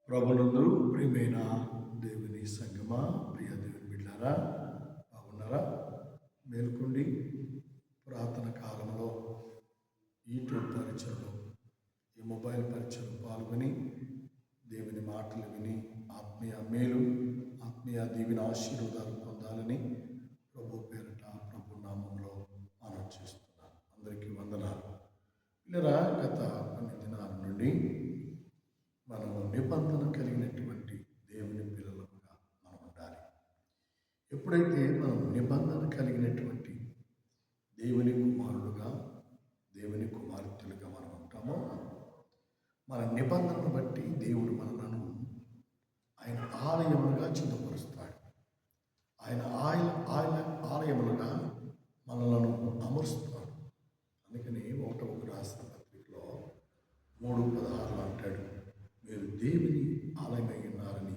ప్రభునందు ప్రియమైన దేవుని సంగమా, ప్రియ దేవుని బిడ్డారా, బాగున్నారా? మేల్కొండి. పురాతన కాలంలో యూట్యూబ్ పరిచయలో, ఈ మొబైల్ పరిచయం పాల్గొని దేవుని మాటలు విని ఆత్మీయ మేలు, ఆత్మీయ దీవెన ఆశీర్వాదాలు పొందాలని ప్రభు పేరిట ప్రభు నామంలో మనం చేస్తున్నాను. అందరికీ వందనాలు. ఇలా గత కొన్ని దినాల నుండి మనము నిబంధన కలిగినటువంటి దేవుని పిల్లలుగా మనం ఉండాలి. ఎప్పుడైతే మనం నిబంధన కలిగినటువంటి దేవుని కుమారుడుగా, దేవుని కుమార్తెలుగా మనం ఉంటామో, మన నిబంధనను బట్టి దేవుడు మనలను ఆయన ఆలయములుగా చిన్నపరుస్తాడు. ఆయన ఆలయములుగా మనలను అమరుస్తాడు. అందుకని 1 రాసిన పత్రికలో 3:16 అంటాడు, మీరు దేవుని ఆలయమై ఉన్నారని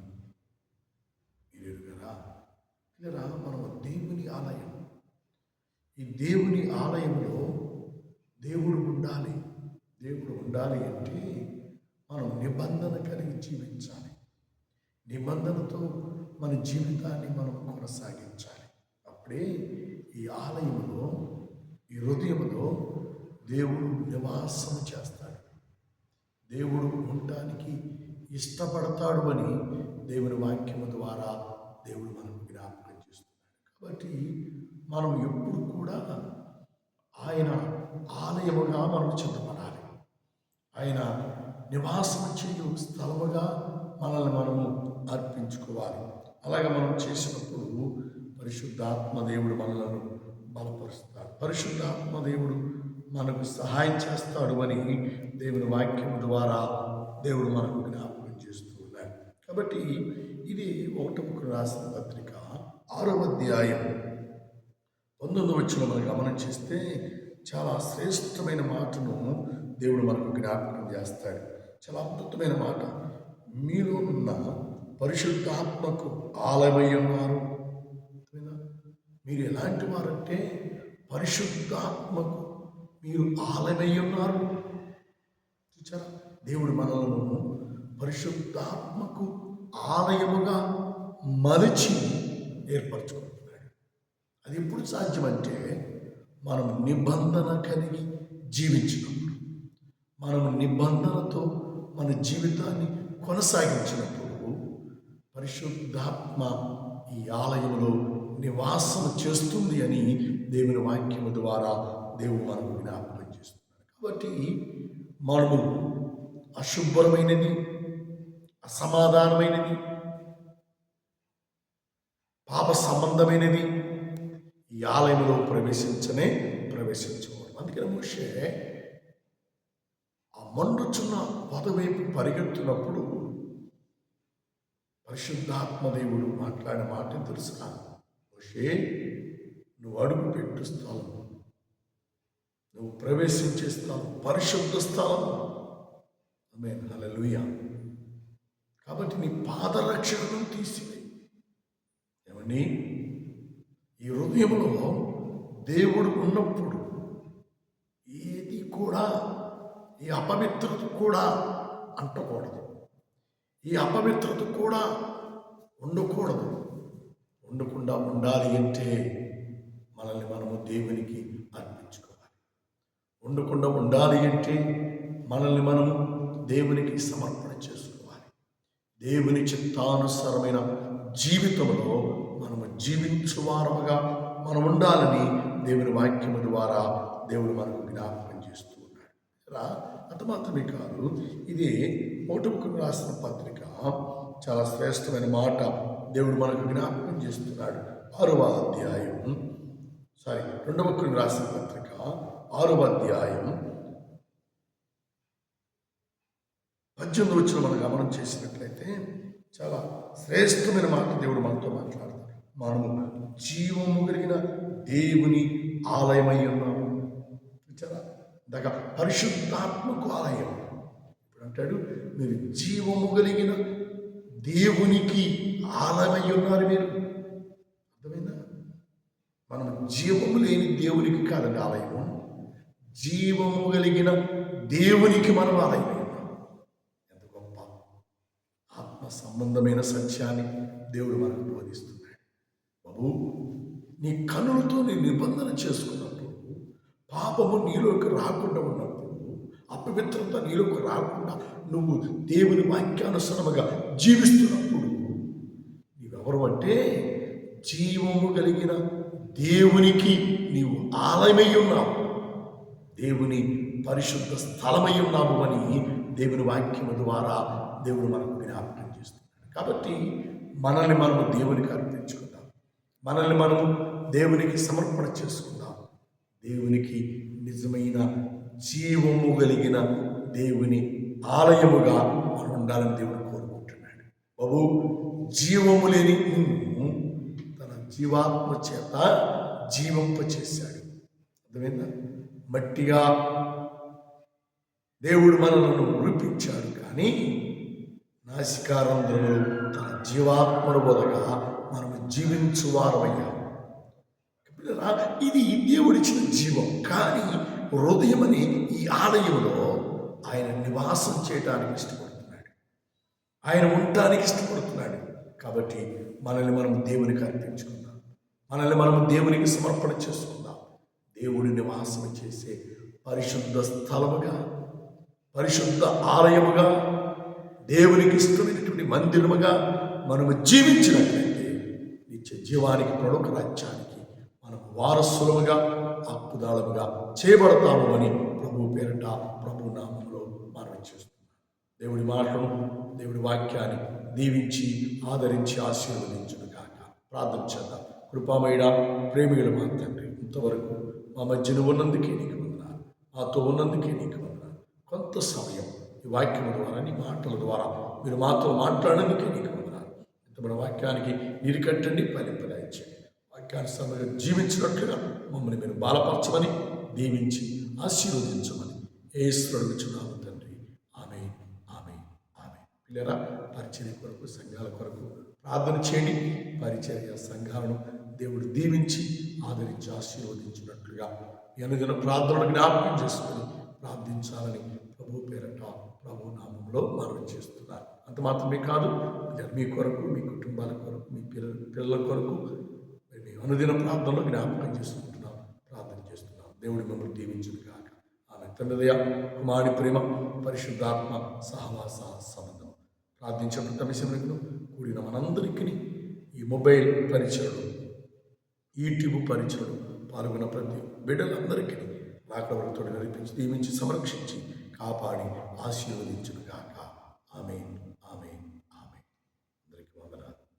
మీరు ఎరుగరా? ఇలా మనం దేవుని ఆలయం. ఈ దేవుని ఆలయంలో దేవుడు ఉండాలి. దేవుడు ఉండాలి అంటే మనం నిబంధన కలిగి జీవించాలి. నిబంధనతో మన జీవితాన్ని మనం కొనసాగించాలి. అప్పుడే ఈ ఆలయంలో, ఈ హృదయంలో దేవుడు నివాసం చేస్తాడు. దేవుడు ఉండటానికి ఇష్టపడతాడు అని దేవుని వాక్యము ద్వారా దేవుడు మనకు జ్ఞాపకం చేస్తున్నాడు. కాబట్టి మనం ఎప్పుడు కూడా ఆయన ఆలయముగా మనం సిద్ధపడాలి. ఆయన నివాసం చేయు స్థలముగా మనల్ని మనము అర్పించుకోవాలి. అలాగే మనం చేసినప్పుడు పరిశుద్ధాత్మ దేవుడు మనలను బలపరుస్తాడు. పరిశుద్ధాత్మ దేవుడు మనకు సహాయం చేస్తాడు అని దేవుని వాక్యం ద్వారా దేవుడు మనకు జ్ఞాపకం చేస్తూ ఉన్నాడు. కాబట్టి ఇది 1 రాసిన పత్రిక 6వ అధ్యాయం 19వ వచనం మనం గమనం చేస్తే చాలా శ్రేష్టమైన మాటను దేవుడు మనకు జ్ఞాపకం చేస్తాడు. చాలా అద్భుతమైన మాట. మీలో ఉన్న పరిశుద్ధాత్మకు ఆలయమై ఉన్నారు. మీరు ఎలాంటి వారంటే పరిశుద్ధాత్మకు మీరు ఆలయమై ఉన్నారు. చూచారా? దేవుడు మనలను పరిశుద్ధాత్మకు ఆలయముగా మలిచి ఏర్పరచుకుంటున్నాడు. అది ఎప్పుడు సాధ్యమంటే మనం నిబంధన కలిగి జీవించినప్పుడు, మనం నిబంధనతో మన జీవితాన్ని కొనసాగించినప్పుడు పరిశుద్ధాత్మ ఈ ఆలయంలో నివాసం చేస్తుంది అని దేవుని వాక్యము ద్వారా దేవుడు మనకు జ్ఞాపకం చేస్తున్నాడు. కాబట్టి మనము అశుభ్రమైనది, అసమాధానమైనది, పాప సంబంధమైనది ఈ ఆలయంలో ప్రవేశించకూడదు. అందుకని మోషే ఆ మండుచున్న పొదవైపు పరిగెత్తున్నప్పుడు పరిశుద్ధాత్మ దేవుడు మాట్లాడిన మాట తెలుసునా? మోషే, నువ్వు అడుగు పెట్టు స్థలం, నువ్వు ప్రవేశించే స్థలం పరిశుద్ధ స్థలం. ఆమేన్, హల్లెలూయా. కాబట్టి నీ పాదరక్షణను తీసివేయి. ఏమని? ఈ హృదయంలో దేవుడు ఉన్నప్పుడు ఏది కూడా, ఈ అపవిత్రత కూడా అంటకూడదు. ఈ అపవిత్రత కూడా ఉండకూడదు. ఉండకుండా ఉండాలి అంటే మనల్ని మనము దేవునికి అర్పించుకోవాలి. ఉండకుండా ఉండాలి అంటే మనల్ని మనము దేవునికి సమర్పణ చేసుకోవాలి. దేవుని చిత్తానుసారమైన జీవితంలో మనము జీవించువారముగా మనం ఉండాలని దేవుని వాక్యము ద్వారా దేవుడు మనకు జ్ఞాపకం చేస్తూ ఉన్నాడు. అది మాత్రమే కాదు, ఇది 1 రాసిన పత్రిక చాలా శ్రేష్టమైన మాట దేవుడు మనకు జ్ఞాపకం చేస్తున్నాడు. 2వ రాసిన పత్రిక 6వ అధ్యాయం 18వ వచనం మనం గమనం చేసినట్లయితే చాలా శ్రేష్టమైన మాట దేవుడు మనతో మాట్లాడతాడు. మనము జీవము కలిగిన దేవుని ఆలయమై ఉన్నాము. చాలా దగ్గర పరిశుద్ధాత్మకు ఆలయం. ఇప్పుడు అంటాడు, మీరు జీవము కలిగిన దేవునికి ఆలయమై ఉన్నారు. మీరు అర్థమైందా? మనం జీవము లేని దేవునికి కాదండి ఆలయము, జీవము కలిగిన దేవునికి మనం ఆలయం. ఎంత గొప్ప సంబంధమైన సత్యాన్ని దేవుడు మనకు బోధిస్తున్నాడు. బాబు, నీ కన్నులతో నీ నిబంధన చేసుకున్నప్పుడు, పాపము నీలోకి రాకుండా ఉన్నప్పుడు, అపవిత్రత నీలోకి రాకుండా నువ్వు దేవుని వాక్యానుసారముగా జీవిస్తున్నప్పుడు నీవెవరు అంటే జీవము కలిగిన దేవునికి నీవు ఆలయమై ఉన్నావు, దేవుని పరిశుద్ధ స్థలమై ఉన్నావు అని దేవుని వాక్యము ద్వారా దేవుడు మనకు జ్ఞాపకం చేస్తున్నాడు. కాబట్టి మనల్ని మనము దేవునికి అర్పించుకుందాం, మనల్ని మనము దేవునికి సమర్పణ చేసుకుందాం. దేవునికి నిజమైన జీవము కలిగిన దేవుని ఆలయముగా మనం ఉండాలని దేవుడు కోరుకుంటున్నాడు. బాబు, జీవము లేని నిన్ను తన జీవాత్మ చేత జీవింపచేశాడు. అర్థమైందా? మట్టిగా దేవుడు మనలను రూపించాడు, కానీ నాసికారంధ్రములు తన జీవాత్మను వదగా మనము జీవించువారమయ్యాము. ఇది దేవుడిచ్చిన జీవం, కానీ హృదయం అనే ఈ ఆలయంలో ఆయన నివాసం చేయడానికి ఇష్టపడుతున్నాడు, ఆయన ఉండటానికి ఇష్టపడుతున్నాడు. కాబట్టి మనల్ని మనం దేవునికి అర్పించుకుందాం, మనల్ని మనం దేవునికి సమర్పణ చేసుకుందాం. దేవుడి నివాసం చేసే పరిశుద్ధ స్థలముగా, పరిశుద్ధ ఆలయముగా, దేవునికి ఇష్టమైనటువంటి మందిరముగా మనము జీవించినట్లయితే నిత్య జీవానికి, ప్రలోక రాజ్యానికి మనము వారసులముగా, హక్కుదారులుగా చేయబడతాము అని ప్రభు పేరట, ప్రభు నామములో మనం చేస్తున్నాం. దేవుడి మాటలను, దేవుడి వాక్యాన్ని దీవించి ఆదరించి ఆశీర్వదించును గాక. ప్రార్థన చేద్దాం. కృపామయుడ, ప్రేమికులు మా తండ్రి, ఇంతవరకు మా మధ్యన ఉన్నందుకే నీకు వందనాలు, మాతో ఉన్నందుకే నీకు వందనాలు. కొంత సమయం ఈ వాక్యం ద్వారా, నీ మాటల ద్వారా మీరు మాతో మాట్లాడేందుకే నీకు వందనాలు. ఇంతమైన వాక్యానికి నీరు కట్టండి, ఫలింపదాయించండి. వాక్యానుసారంగా జీవించినట్లుగా మమ్మల్ని మీరు బలపరచమని, దీవించి ఆశీర్వదించమని యేసుని చున్నాము తండ్రి. ఆమేన్, ఆమేన్, ఆమేన్. పిల్లరా, పరిచర్య కొరకు, సంఘాల కొరకు ప్రార్థన చేయండి. పరిచర్య సంఘాలను దేవుడు దీవించి ఆదరించి ఆశీర్వదించినట్లుగా ఈ అనుదిన ప్రార్థనలు జ్ఞాపకం చేసుకొని ప్రార్థించాలని ప్రభు పేరట, ప్రభు నామంలో మనం చేస్తున్నారు. అంత మాత్రమే కాదు, మీ కొరకు, మీ కుటుంబాల కొరకు, మీ పిల్లల కొరకు మీ అనుదిన ప్రార్థనలో జ్ఞాపకం చేసుకుంటున్నాం, ప్రార్థన చేస్తున్నాం. దేవుడి మమ్మల్ని దీవించును కాక. ఆమె తండ్రి కుమారుడి ప్రేమ, పరిశుద్ధాత్మ సహవాస సంబంధం ప్రార్థించిన ప్రతి విషయంలో కూడిన మనందరికీ ఈ మొబైల్ పరిచయలు, యూట్యూబ్ పరిచయలు పాల్గొన్న ప్రతి బిడ్డలందరికీ రాకడవలతో నడిపించి, దీవించి, సంరక్షించి, కాపాడి ఆశీర్వదించును గాక. ఆమేన్, ఆమేన్, ఆమేన్. అందరికీ వందనాలు.